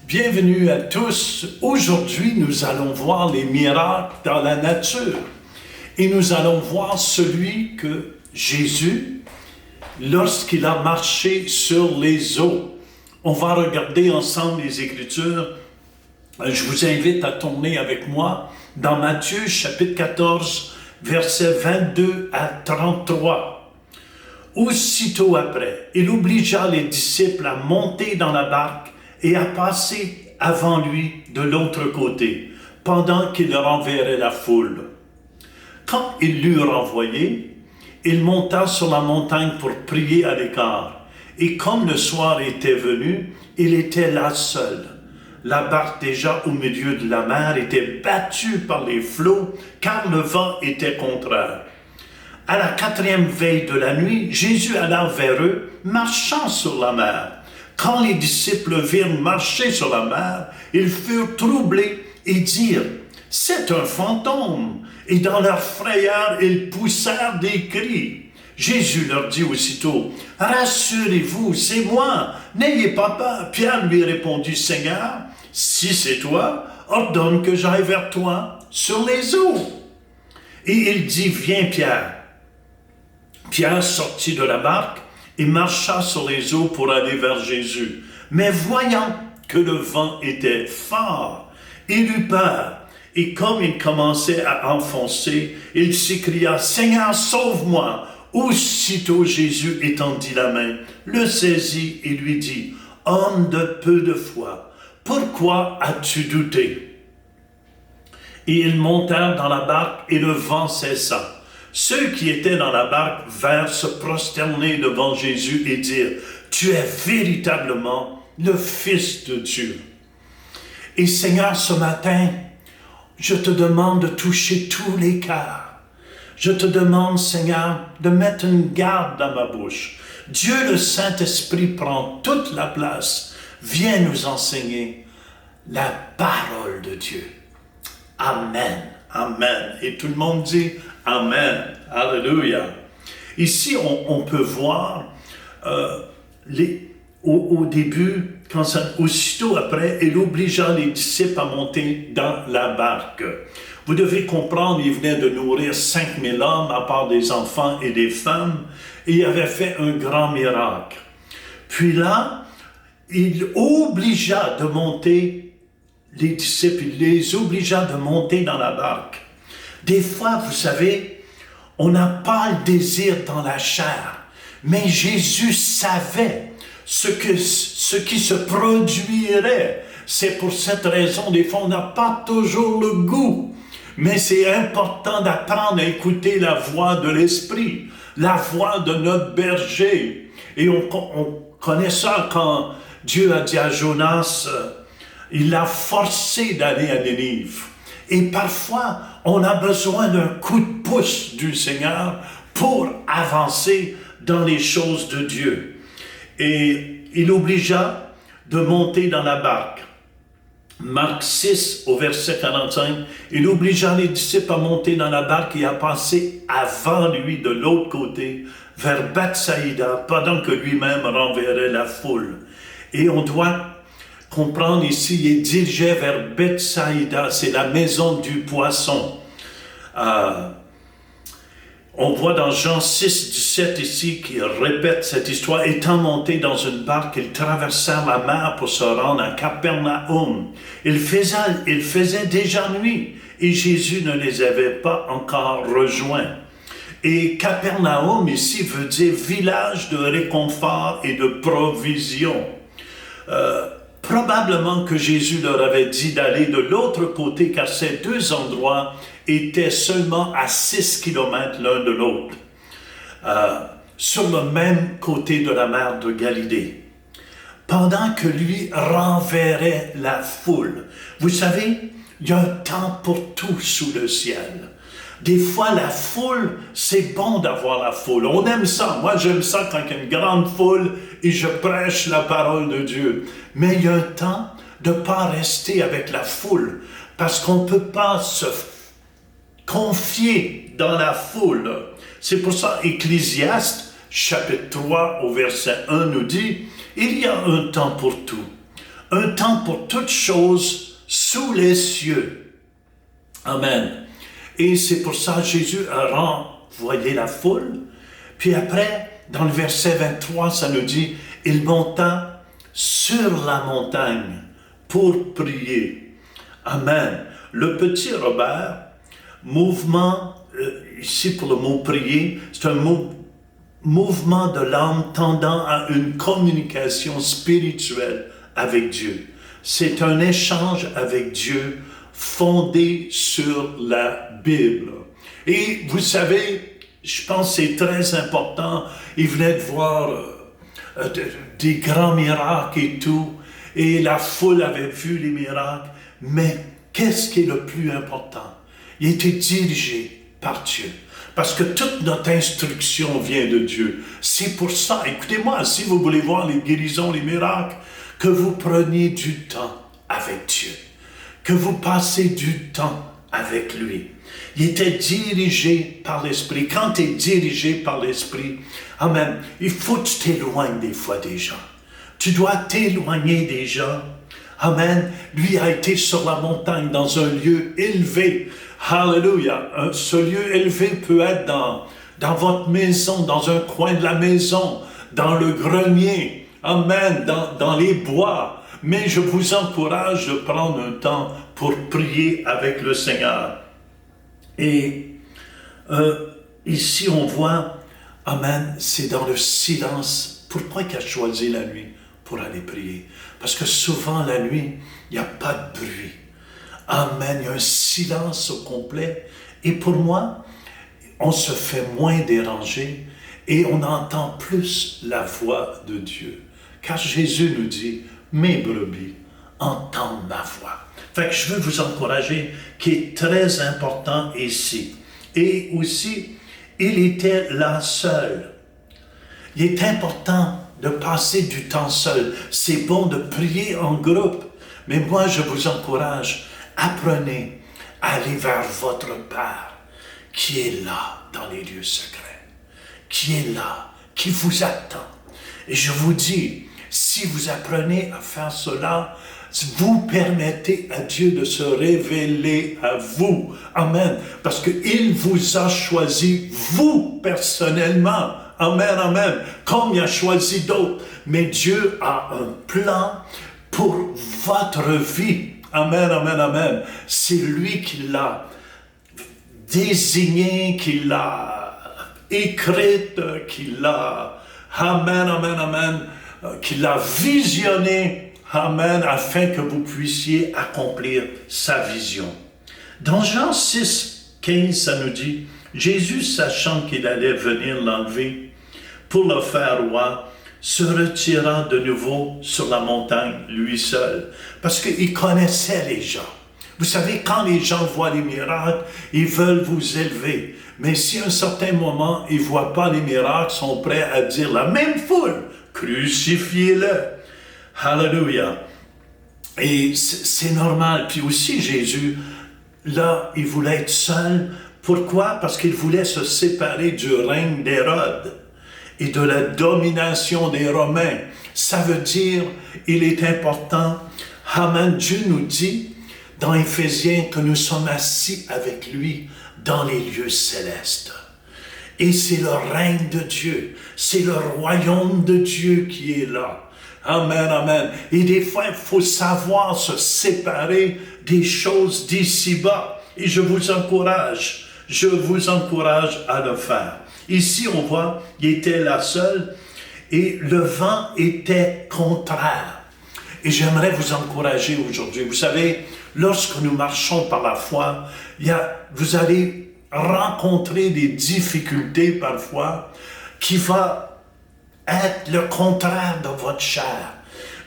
Bienvenue à tous. Aujourd'hui, nous allons voir les miracles dans la nature. Et nous allons voir celui que Jésus, lorsqu'il a marché sur les eaux. On va regarder ensemble les Écritures. Je vous invite à tourner avec moi dans Matthieu chapitre 14, versets 22 à 33. Aussitôt après, il obligea les disciples à monter dans la barque et à passer avant lui de l'autre côté, pendant qu'il renverrait la foule. Quand il l'eut renvoyé, il monta sur la montagne pour prier à l'écart. Et comme le soir était venu, il était là seul. La barque déjà au milieu de la mer était battue par les flots, car le vent était contraire. À la 4e veille de la nuit, Jésus alla vers eux, marchant sur la mer. Quand les disciples virent marcher sur la mer, ils furent troublés et dirent « C'est un fantôme !» Et dans leur frayeur, ils poussèrent des cris. Jésus leur dit aussitôt « Rassurez-vous, c'est moi, n'ayez pas peur. » Pierre lui répondit « Seigneur, si c'est toi, ordonne que j'aille vers toi sur les eaux. » Et il dit « Viens, Pierre. » Pierre sortit de la barque et marcha sur les eaux pour aller vers Jésus. Mais voyant que le vent était fort, il eut peur. Et comme il commençait à enfoncer, il s'écria « Seigneur, sauve-moi !» Aussitôt Jésus étendit la main, le saisit et lui dit « Homme de peu de foi, pourquoi as-tu douté ?» Et ils montèrent dans la barque et le vent cessa. Ceux qui étaient dans la barque vinrent se prosterner devant Jésus et dire « Tu es véritablement le Fils de Dieu. » Et Seigneur, ce matin, je te demande de toucher tous les cœurs. Je te demande, Seigneur, de mettre une garde dans ma bouche. Dieu, le Saint-Esprit, prend toute la place. Viens nous enseigner la parole de Dieu. Amen. Amen. Et tout le monde dit Amen. Alléluia. Ici, on peut voir au début, aussitôt après, il obligea les disciples à monter dans la barque. Vous devez comprendre, il venait de nourrir 5000 hommes, à part des enfants et des femmes, et il avait fait un grand miracle. Puis il obligea de monter les disciples, il les obligea de monter dans la barque. Des fois, vous savez, on n'a pas le désir dans la chair, mais Jésus savait ce qui se produirait. C'est pour cette raison, des fois, on n'a pas toujours le goût. Mais c'est important d'apprendre à écouter la voix de l'Esprit, la voix de notre berger. Et on connaît ça quand Dieu a dit à Jonas, il l'a forcé d'aller à Nénive. Et parfois, on a besoin d'un coup de pouce du Seigneur pour avancer dans les choses de Dieu. Et il obligea de monter dans la barque. Marc 6, au verset 45, il obligea les disciples à monter dans la barque et à passer avant lui de l'autre côté, vers Bethsaïda, pendant que lui-même renverrait la foule. Et on doit comprendre ici, il dirigeait vers Bethsaïda, c'est la maison du poisson. On voit dans Jean 6, 17 ici, qu'il répète cette histoire. Étant monté dans une barque, ils traversèrent la mer pour se rendre à Capernaum. Il faisait déjà nuit et Jésus ne les avait pas encore rejoints. Et Capernaum ici veut dire village de réconfort et de provision. Probablement que Jésus leur avait dit d'aller de l'autre côté, car ces deux endroits étaient seulement à 6 kilomètres l'un de l'autre, sur le même côté de la mer de Galilée, pendant que lui renverrait la foule. Vous savez, il y a un temps pour tout sous le ciel. Des fois, la foule, c'est bon d'avoir la foule. On aime ça. Moi, j'aime ça quand il y a une grande foule et je prêche la parole de Dieu. Mais il y a un temps de ne pas rester avec la foule parce qu'on ne peut pas se confier dans la foule. C'est pour ça Ecclésiaste, chapitre 3, au verset 1, nous dit « Il y a un temps pour tout, un temps pour toutes choses sous les cieux. Amen. Et c'est pour ça que Jésus a renvoyé la foule. Puis après, dans le verset 23, ça nous dit, il monta sur la montagne pour prier. Amen. Le petit Robert, mouvement, ici pour le mot prier, c'est un mouvement de l'âme tendant à une communication spirituelle avec Dieu. C'est un échange avec Dieu fondé sur la Bible. Et vous savez, je pense que c'est très important, il venait de voir des grands miracles et tout, et la foule avait vu les miracles, mais qu'est-ce qui est le plus important? Il était dirigé par Dieu. Parce que toute notre instruction vient de Dieu. C'est pour ça, écoutez-moi, si vous voulez voir les guérisons, les miracles, que vous preniez du temps avec Dieu. Que vous passez du temps avec lui. Il était dirigé par l'Esprit. Quand tu es dirigé par l'Esprit, amen, il faut que tu t'éloignes des fois des gens. Tu dois t'éloigner des gens. Amen. Lui a été sur la montagne dans un lieu élevé. Hallelujah. Ce lieu élevé peut être dans votre maison, dans un coin de la maison, dans le grenier. Amen. Dans les bois. Mais je vous encourage de prendre un temps pour prier avec le Seigneur. Et ici, on voit, amen, c'est dans le silence. Pourquoi il a choisi la nuit pour aller prier? Parce que souvent, la nuit, il n'y a pas de bruit. Amen, il y a un silence au complet. Et pour moi, on se fait moins déranger et on entend plus la voix de Dieu. Car Jésus nous dit, mes brebis entendent ma voix. Fait que je veux vous encourager, qui est très important ici. Et aussi, il était là seul. Il est important de passer du temps seul. C'est bon de prier en groupe. Mais moi, je vous encourage, apprenez à aller vers votre Père qui est là dans les lieux secrets, qui est là, qui vous attend. Et je vous dis, si vous apprenez à faire cela, vous permettez à Dieu de se révéler à vous. Amen. Parce qu'il vous a choisi, vous, personnellement. Amen, amen. Comme il a choisi d'autres. Mais Dieu a un plan pour votre vie. Amen, amen, amen. C'est lui qui l'a désigné, qui l'a écrite, qui l'a, amen, amen, amen, qui l'a visionné. Amen, afin que vous puissiez accomplir sa vision. Dans Jean 6, 15, ça nous dit, Jésus, sachant qu'il allait venir l'enlever pour le faire roi, se retira de nouveau sur la montagne, lui seul, parce qu'il connaissait les gens. Vous savez, quand les gens voient les miracles, ils veulent vous élever. Mais si à un certain moment, ils ne voient pas les miracles, ils sont prêts à dire la même foule, crucifiez-le. Hallelujah. Et c'est normal. Puis aussi, Jésus, là, il voulait être seul. Pourquoi? Parce qu'il voulait se séparer du règne d'Hérode et de la domination des Romains. Ça veut dire, il est important. Amen. Dieu nous dit dans Éphésiens que nous sommes assis avec lui dans les lieux célestes. Et c'est le règne de Dieu. C'est le royaume de Dieu qui est là. Amen, amen. Et des fois, il faut savoir se séparer des choses d'ici-bas. Et je vous encourage à le faire. Ici, on voit, il était là seul et le vent était contraire. Et j'aimerais vous encourager aujourd'hui. Vous savez, lorsque nous marchons par la foi, vous allez rencontrer des difficultés parfois qui vont être le contraire de votre chair.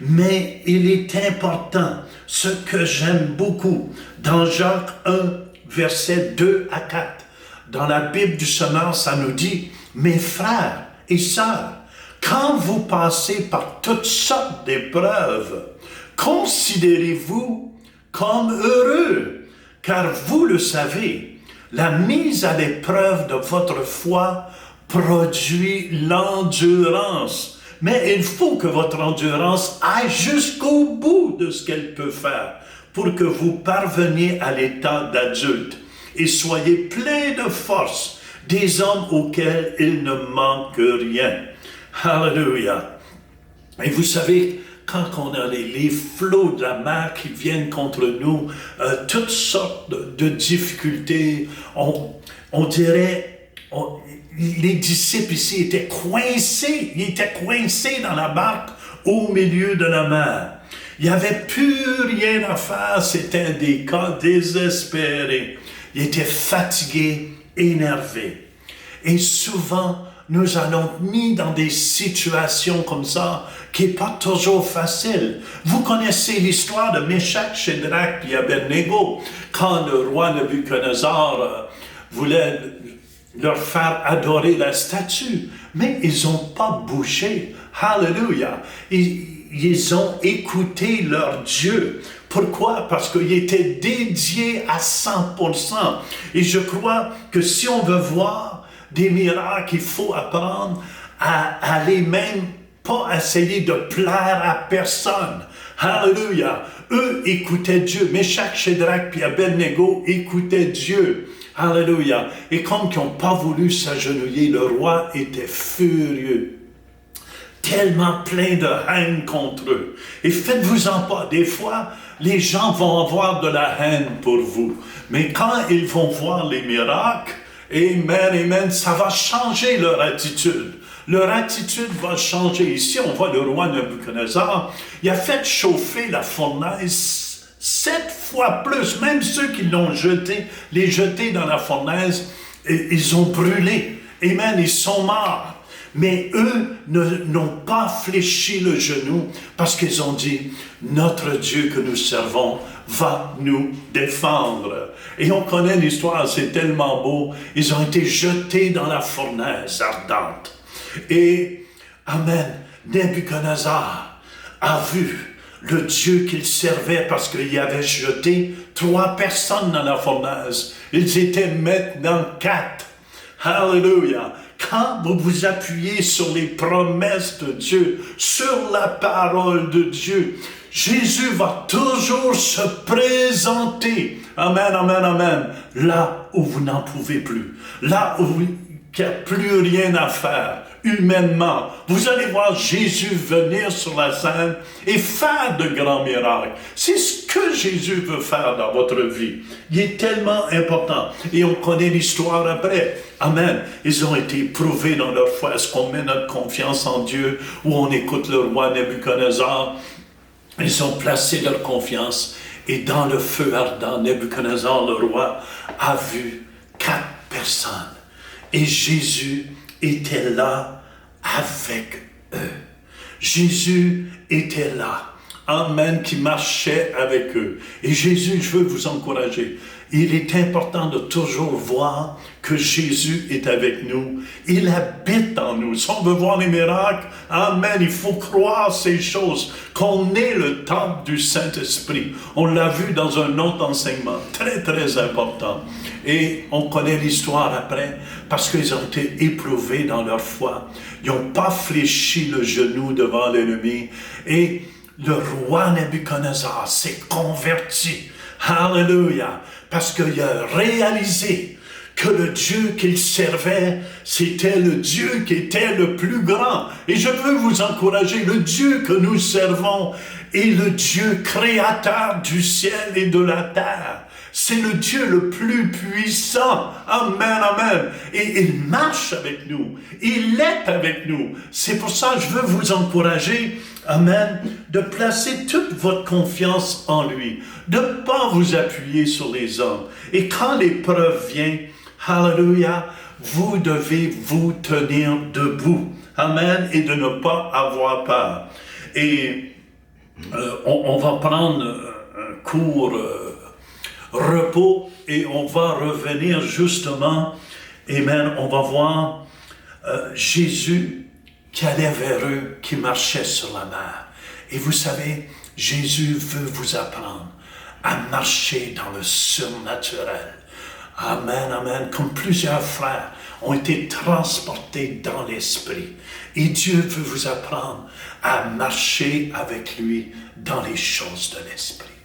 Mais il est important, ce que j'aime beaucoup, dans Jacques 1, versets 2 à 4, dans la Bible du Semeur, ça nous dit, mes frères et sœurs, quand vous passez par toutes sortes d'épreuves, considérez-vous comme heureux, car vous le savez, la mise à l'épreuve de votre foi produit l'endurance. Mais il faut que votre endurance aille jusqu'au bout de ce qu'elle peut faire pour que vous parveniez à l'état d'adulte et soyez pleins de force, des hommes auxquels il ne manque rien. Alléluia. Et vous savez, quand on a les flots de la mer qui viennent contre nous, toutes sortes de difficultés, on dirait, les disciples ici étaient coincés, ils étaient coincés dans la barque au milieu de la mer. Il n'y avait plus rien à faire, c'était des cas désespérés. Ils étaient fatigués, énervés. Et souvent, nous allons mis dans des situations comme ça qui n'est pas toujours facile. Vous connaissez l'histoire de Méshach, Shadrach et Abednego, quand le roi Nebuchadnezzar voulait leur faire adorer la statue, mais ils n'ont pas bougé. Alléluia! Ils ont écouté leur Dieu. Pourquoi? Parce qu'ils étaient dédiés à 100%. Et je crois que si on veut voir des miracles, il faut apprendre à aller même pas essayer de plaire à personne. Alléluia! Eux écoutaient Dieu. Méshach, Shadrach puis Abednego écoutaient Dieu. Alléluia! Et comme ils n'ont pas voulu s'agenouiller, le roi était furieux. Tellement plein de haine contre eux. Et faites-vous-en pas. Des fois, les gens vont avoir de la haine pour vous. Mais quand ils vont voir les miracles, amen, amen, ça va changer leur attitude. Leur attitude va changer. Ici, on voit le roi Nebuchadnezzar. Il a fait chauffer la fournaise 7 fois plus. Même ceux qui l'ont jeté, les jetés dans la fournaise, ils ont brûlé. Amen, ils sont morts. Mais eux n'ont pas fléchi le genou parce qu'ils ont dit, notre Dieu que nous servons va nous défendre. Et on connaît l'histoire, c'est tellement beau. Ils ont été jetés dans la fournaise ardente. Et, amen, Nebuchadnezzar a vu le Dieu qu'il servait parce qu'il y avait jeté 3 personnes dans la fournaise. Ils étaient maintenant 4. Alléluia! Quand vous vous appuyez sur les promesses de Dieu, sur la parole de Dieu, Jésus va toujours se présenter. Amen, amen, amen. Là où vous n'en pouvez plus. Là où il n'y a plus rien à faire. Humainement, vous allez voir Jésus venir sur la scène et faire de grands miracles. C'est ce que Jésus veut faire dans votre vie. Il est tellement important. Et on connaît l'histoire après. Amen. Ils ont été éprouvés dans leur foi. Est-ce qu'on met notre confiance en Dieu ou on écoute le roi Nebuchadnezzar? Ils ont placé leur confiance. Et dans le feu ardent, Nebuchadnezzar, le roi, a vu 4 personnes. Et Jésus était là avec eux. Jésus était là. Amen, qui marchait avec eux. Et Jésus, je veux vous encourager. Il est important de toujours voir que Jésus est avec nous. Il habite en nous. Si on veut voir les miracles, amen, il faut croire ces choses, qu'on est le temple du Saint-Esprit. On l'a vu dans un autre enseignement, très, très important. Et on connaît l'histoire après, parce qu'ils ont été éprouvés dans leur foi. Ils n'ont pas fléchi le genou devant l'ennemi. Et le roi Nebuchadnezzar s'est converti. Alléluia! Parce qu'il a réalisé que le Dieu qu'il servait, c'était le Dieu qui était le plus grand. Et je veux vous encourager, le Dieu que nous servons est le Dieu créateur du ciel et de la terre. C'est le Dieu le plus puissant. Amen, amen. Et il marche avec nous. Il est avec nous. C'est pour ça que je veux vous encourager, amen, de placer toute votre confiance en lui. De ne pas vous appuyer sur les hommes. Et quand l'épreuve vient, alléluia, vous devez vous tenir debout. Amen. Et de ne pas avoir peur. Et on va prendre un court repos et on va revenir justement, amen, on va voir Jésus qui allait vers eux, qui marchait sur la mer. Et vous savez, Jésus veut vous apprendre à marcher dans le surnaturel. Amen, amen. Comme plusieurs frères ont été transportés dans l'esprit. Et Dieu veut vous apprendre à marcher avec lui dans les choses de l'esprit.